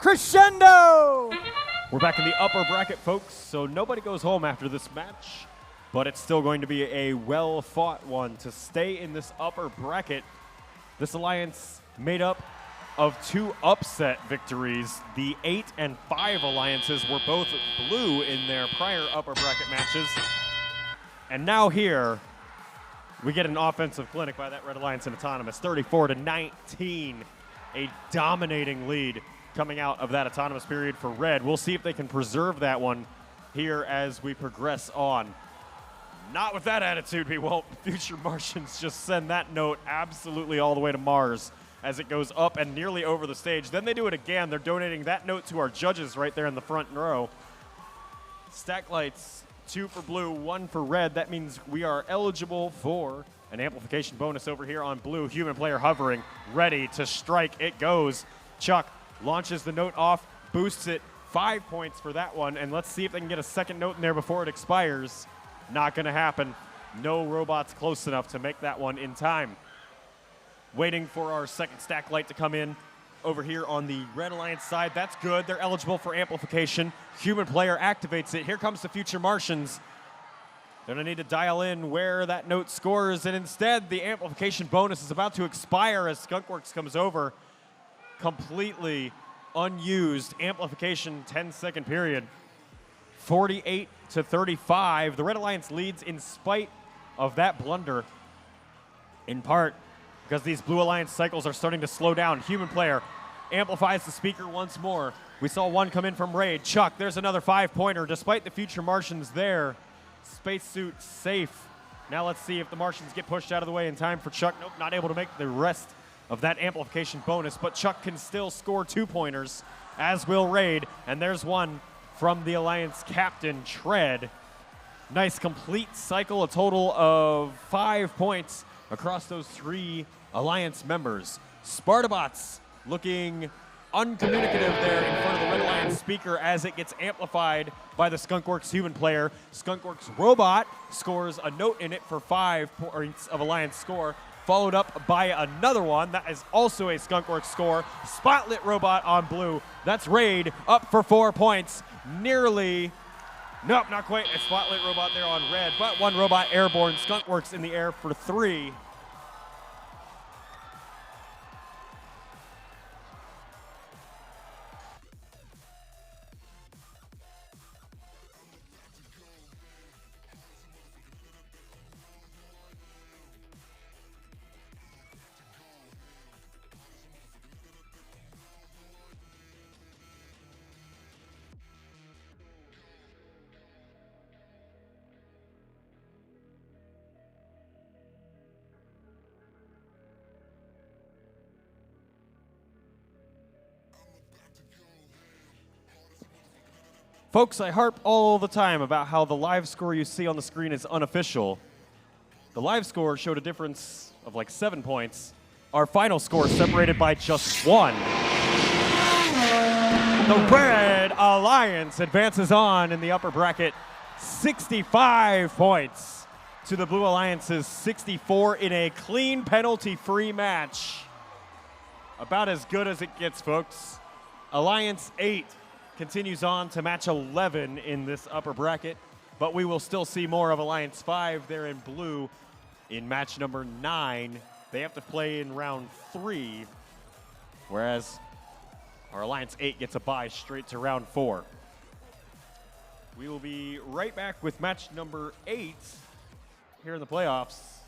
crescendo. We're back in the upper bracket, folks, so nobody goes home after this match, but it's still going to be a well-fought one to stay in this upper bracket. This alliance made up of 2 upset victories. The 8 and 5 alliances were both blue in their prior upper bracket matches. And now here, we get an offensive clinic by that Red Alliance in Autonomous, 34-19, a dominating lead coming out of that Autonomous period for Red. We'll see if they can preserve that one here as we progress on. Not with that attitude, we won't. Future Martians just send that note absolutely all the way to Mars as it goes up and nearly over the stage. Then they do it again. They're donating that note to our judges right there in the front row. Stack lights, 2 for blue, 1 for red. That means we are eligible for an amplification bonus over here on blue. Human player hovering, ready to strike. It goes. Chuck launches the note off, boosts it, 5 points for that one. And let's see if they can get a second note in there before it expires. Not going to happen. No robots close enough to make that one in time. Waiting for our second stack light to come in over here on the Red Alliance side. That's good. They're eligible for amplification. Human player activates it. Here comes the Future Martians. They're going to need to dial in where that note scores, and instead the amplification bonus is about to expire as Skunkworks comes over. Completely unused amplification 10-second period. 48-35. The Red Alliance leads in spite of that blunder, in part because these Blue Alliance cycles are starting to slow down. Human player amplifies the speaker once more. We saw one come in from Raid. Chuck, there's another 5-pointer. Despite the Future Martians there, spacesuit safe. Now let's see if the Martians get pushed out of the way in time for Chuck. Nope, not able to make the rest of that amplification bonus, but Chuck can still score 2-pointers, as will Raid. And there's one from the Alliance captain, Tread. Nice complete cycle, a total of 5 points across those 3 Alliance members. Spartabots looking uncommunicative there in front of the Red Alliance speaker as it gets amplified by the Skunkworks human player. Skunkworks robot scores a note in it for 5 points of Alliance score, followed up by another one that is also a Skunkworks score. Spotlit robot on blue. That's Raid up for 4 points. Nearly, nope, not quite a Spotlit robot there on red, but 1 robot airborne. Skunkworks in the air for 3. Folks, I harp all the time about how the live score you see on the screen is unofficial. The live score showed a difference of like 7 points. Our final score separated by just 1. The Red Alliance advances on in the upper bracket, 65 points to the Blue Alliance's 64 in a clean penalty-free match. About as good as it gets, folks. Alliance 8 continues on to match 11 in this upper bracket, but we will still see more of Alliance 5 there in blue in match number 9. They have to play in round 3, whereas our Alliance 8 gets a bye straight to round 4. We will be right back with match number 8 here in the playoffs.